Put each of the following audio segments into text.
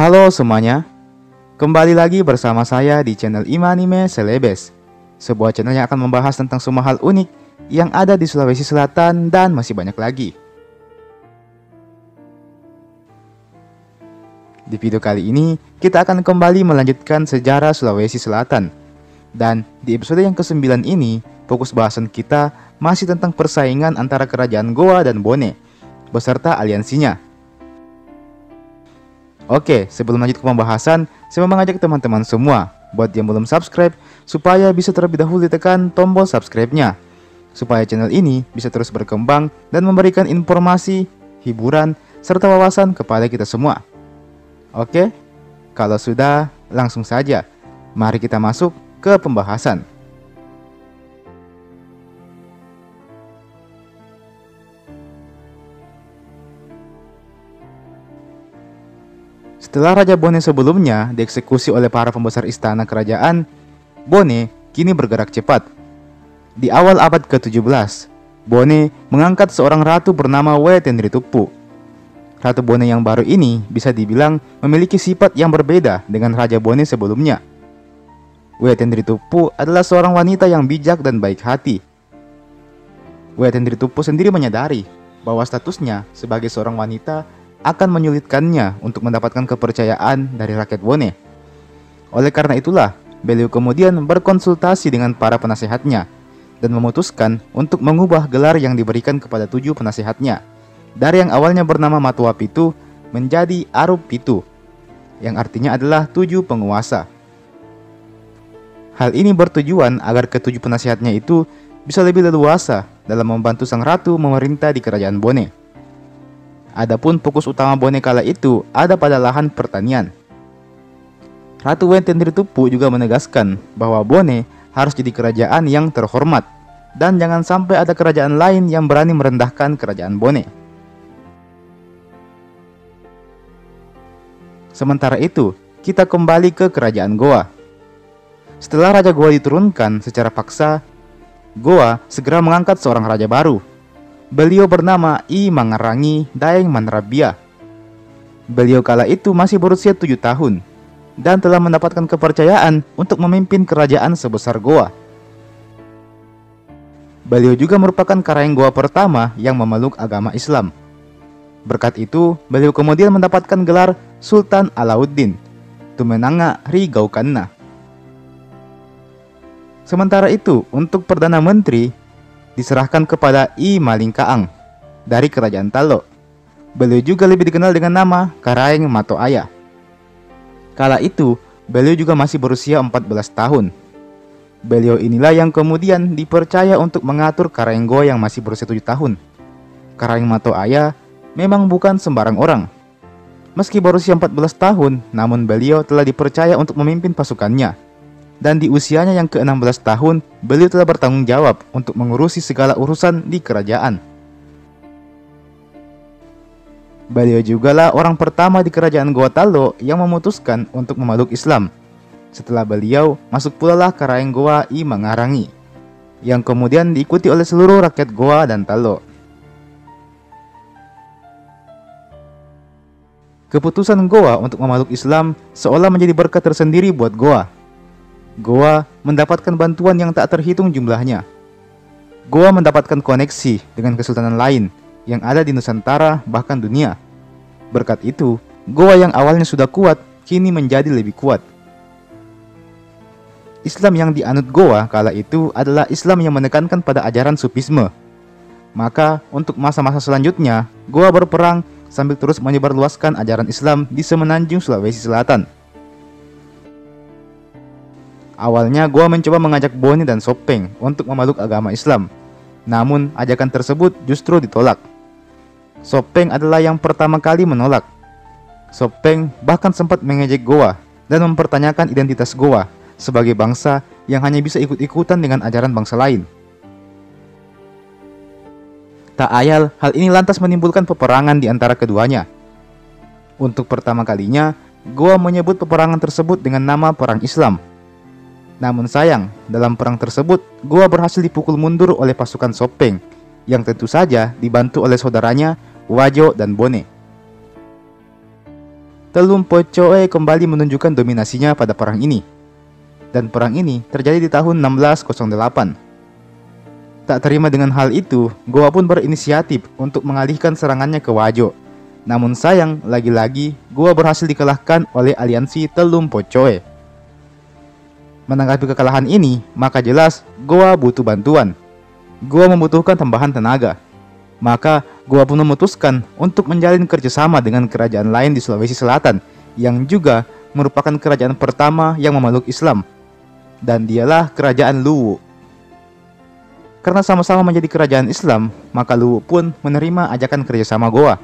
Halo semuanya, kembali lagi bersama saya di channel Imanime Celebes, sebuah channel yang akan membahas tentang semua hal unik yang ada di Sulawesi Selatan dan masih banyak lagi. Di video kali ini, kita akan kembali melanjutkan sejarah Sulawesi Selatan. Dan di episode yang ke-9 ini, fokus bahasan kita masih tentang persaingan antara kerajaan Goa dan Bone, beserta aliansinya. Oke, sebelum lanjut ke pembahasan, saya mau mengajak teman-teman semua buat yang belum subscribe, supaya bisa terlebih dahulu ditekan tombol subscribe-nya, supaya channel ini bisa terus berkembang dan memberikan informasi, hiburan, serta wawasan kepada kita semua. Oke, kalau sudah, langsung saja. Mari kita masuk ke pembahasan. Setelah Raja Bone sebelumnya dieksekusi oleh para pembesar istana kerajaan, Bone kini bergerak cepat. Di awal abad ke-17, Bone mengangkat seorang ratu bernama Wetendritupu. Ratu Bone yang baru ini bisa dibilang memiliki sifat yang berbeda dengan Raja Bone sebelumnya. Wetendritupu adalah seorang wanita yang bijak dan baik hati. Wetendritupu sendiri menyadari bahwa statusnya sebagai seorang wanita akan menyulitkannya untuk mendapatkan kepercayaan dari rakyat Bone. Oleh karena itulah, beliau kemudian berkonsultasi dengan para penasehatnya dan memutuskan untuk mengubah gelar yang diberikan kepada 7 penasehatnya dari yang awalnya bernama Matua Pitu menjadi Arup Pitu, yang artinya adalah 7 penguasa. Hal ini bertujuan agar ke-7 penasehatnya itu bisa lebih leluasa dalam membantu sang ratu memerintah di kerajaan Bone. Adapun fokus utama Bone kala itu ada pada lahan pertanian. Ratu Wetendritupu juga menegaskan bahwa Bone harus jadi kerajaan yang terhormat dan jangan sampai ada kerajaan lain yang berani merendahkan kerajaan Bone. Sementara itu, kita kembali ke kerajaan Goa. Setelah Raja Goa diturunkan secara paksa, Goa segera mengangkat seorang raja baru. Beliau bernama I Mangarangi Daeng Manrabia. Beliau kala itu masih berusia 7 tahun dan telah mendapatkan kepercayaan untuk memimpin kerajaan sebesar Goa. Beliau juga merupakan Karaeng Goa pertama yang memeluk agama Islam. Berkat itu, beliau kemudian mendapatkan gelar Sultan Alauddin Tumenanga Rigaukanna. Sementara itu, untuk Perdana Menteri diserahkan kepada I Malingkaang dari kerajaan Talo. Beliau juga lebih dikenal dengan nama Karaeng Matoaya. Kala itu, beliau juga masih berusia 14 tahun. Beliau inilah yang kemudian dipercaya untuk mengatur Karaeng Goa yang masih berusia 7 tahun. Karaeng Matoaya memang bukan sembarang orang. Meski berusia 14 tahun, namun beliau telah dipercaya untuk memimpin pasukannya. Dan di usianya yang ke-16 tahun, beliau telah bertanggung jawab untuk mengurusi segala urusan di kerajaan. Beliau jugalah orang pertama di kerajaan Goa Talo yang memutuskan untuk memeluk Islam. Setelah beliau, masuk pula lah Karaeng Goa I Mangarangi, yang kemudian diikuti oleh seluruh rakyat Goa dan Talo. Keputusan Goa untuk memeluk Islam seolah menjadi berkat tersendiri buat Goa. Goa mendapatkan bantuan yang tak terhitung jumlahnya. Goa mendapatkan koneksi dengan kesultanan lain yang ada di Nusantara bahkan dunia. Berkat itu, Goa yang awalnya sudah kuat kini menjadi lebih kuat. Islam yang dianut Goa kala itu adalah Islam yang menekankan pada ajaran Sufisme. Maka untuk masa-masa selanjutnya, Goa berperang sambil terus menyebarluaskan ajaran Islam di semenanjung Sulawesi Selatan. Awalnya Goa mencoba mengajak Bone dan Sopeng untuk memeluk agama Islam. Namun ajakan tersebut justru ditolak. Sopeng adalah yang pertama kali menolak. Sopeng bahkan sempat mengejek Goa dan mempertanyakan identitas Goa sebagai bangsa yang hanya bisa ikut-ikutan dengan ajaran bangsa lain. Tak ayal, hal ini lantas menimbulkan peperangan di antara keduanya. Untuk pertama kalinya, Goa menyebut peperangan tersebut dengan nama Perang Islam. Namun sayang, dalam perang tersebut, Goa berhasil dipukul mundur oleh pasukan Sopeng, yang tentu saja dibantu oleh saudaranya Wajo dan Bone. Telum Pocoe kembali menunjukkan dominasinya pada perang ini. Dan perang ini terjadi di tahun 1608. Tak terima dengan hal itu, Gowa pun berinisiatif untuk mengalihkan serangannya ke Wajo. Namun sayang, lagi-lagi Gowa berhasil dikalahkan oleh aliansi Telum Pocoe. Menanggapi kekalahan ini, maka jelas Gowa butuh bantuan. Gowa membutuhkan tambahan tenaga. Maka Gowa pun memutuskan untuk menjalin kerjasama dengan kerajaan lain di Sulawesi Selatan, yang juga merupakan kerajaan pertama yang memeluk Islam. Dan dialah kerajaan Luwu. Karena sama-sama menjadi kerajaan Islam, maka Luwu pun menerima ajakan kerjasama Gowa.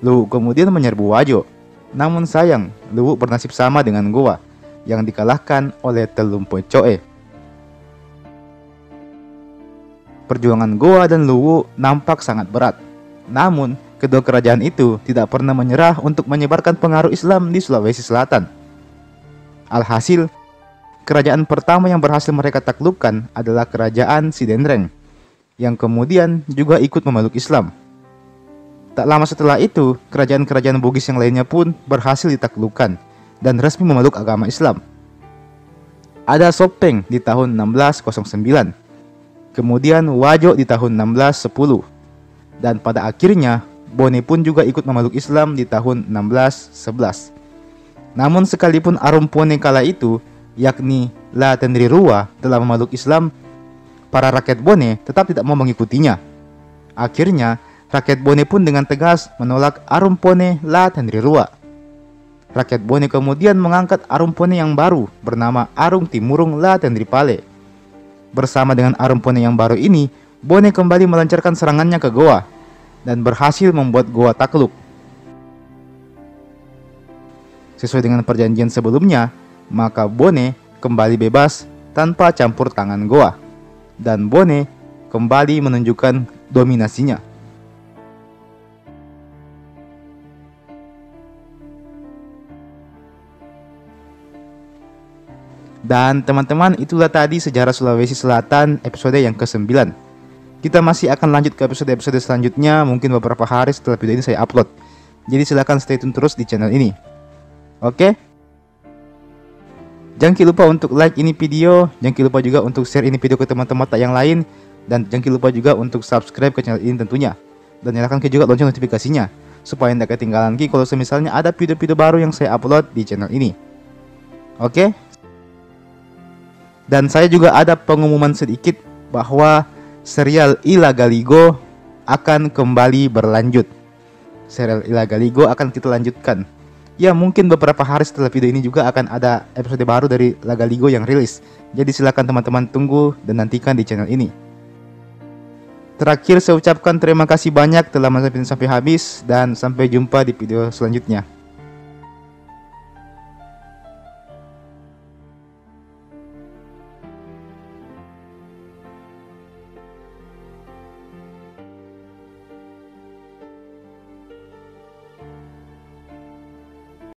Luwu kemudian menyerbu Wajo. Namun sayang, Luwu bernasib sama dengan Gowa, yang dikalahkan oleh Telum Pocoe. Perjuangan Gowa dan Luwu nampak sangat berat. Namun, kedua kerajaan itu tidak pernah menyerah untuk menyebarkan pengaruh Islam di Sulawesi Selatan. Alhasil, kerajaan pertama yang berhasil mereka taklukkan adalah kerajaan Sidendreng, yang kemudian juga ikut memeluk Islam. Tak lama setelah itu, kerajaan-kerajaan Bugis yang lainnya pun berhasil ditaklukkan dan resmi memeluk agama Islam. Ada Sopeng di tahun 1609, kemudian Wajo di tahun 1610, dan pada akhirnya Bone pun juga ikut memeluk Islam di tahun 1611. Namun sekalipun Arumpone kala itu, yakni La Tenrirua, telah memeluk Islam, para rakyat Bone tetap tidak mau mengikutinya. Akhirnya, rakyat Bone pun dengan tegas menolak Arumpone La Tenrirua. Rakyat Bone kemudian mengangkat Arumpone yang baru bernama Arung Timurung La Tenripale. Bersama dengan Arumpone yang baru ini, Bone kembali melancarkan serangannya ke Gowa dan berhasil membuat Gowa takluk. Sesuai dengan perjanjian sebelumnya, maka Bone kembali bebas tanpa campur tangan Gowa, dan Bone kembali menunjukkan dominasinya. Dan teman-teman, itulah tadi sejarah Sulawesi Selatan episode yang ke-9. Kita masih akan lanjut ke episode-episode selanjutnya, mungkin beberapa hari setelah video ini saya upload. Jadi silahkan stay tune terus di channel ini. Oke? Jangan lupa untuk like ini video, jangan lupa juga untuk share ini video ke teman-teman yang lain, dan jangan lupa juga untuk subscribe ke channel ini tentunya. Dan nyalakan juga lonceng notifikasinya, supaya tidak ketinggalan lagi kalau misalnya ada video-video baru yang saya upload di channel ini. Oke? Dan saya juga ada pengumuman sedikit bahwa serial Ila Galigo akan kembali berlanjut. Serial Ila Galigo akan kita lanjutkan. Ya, mungkin beberapa hari setelah video ini juga akan ada episode baru dari La Galigo yang rilis. Jadi silakan teman-teman tunggu dan nantikan di channel ini. Terakhir saya ucapkan terima kasih banyak telah menonton sampai habis, dan sampai jumpa di video selanjutnya.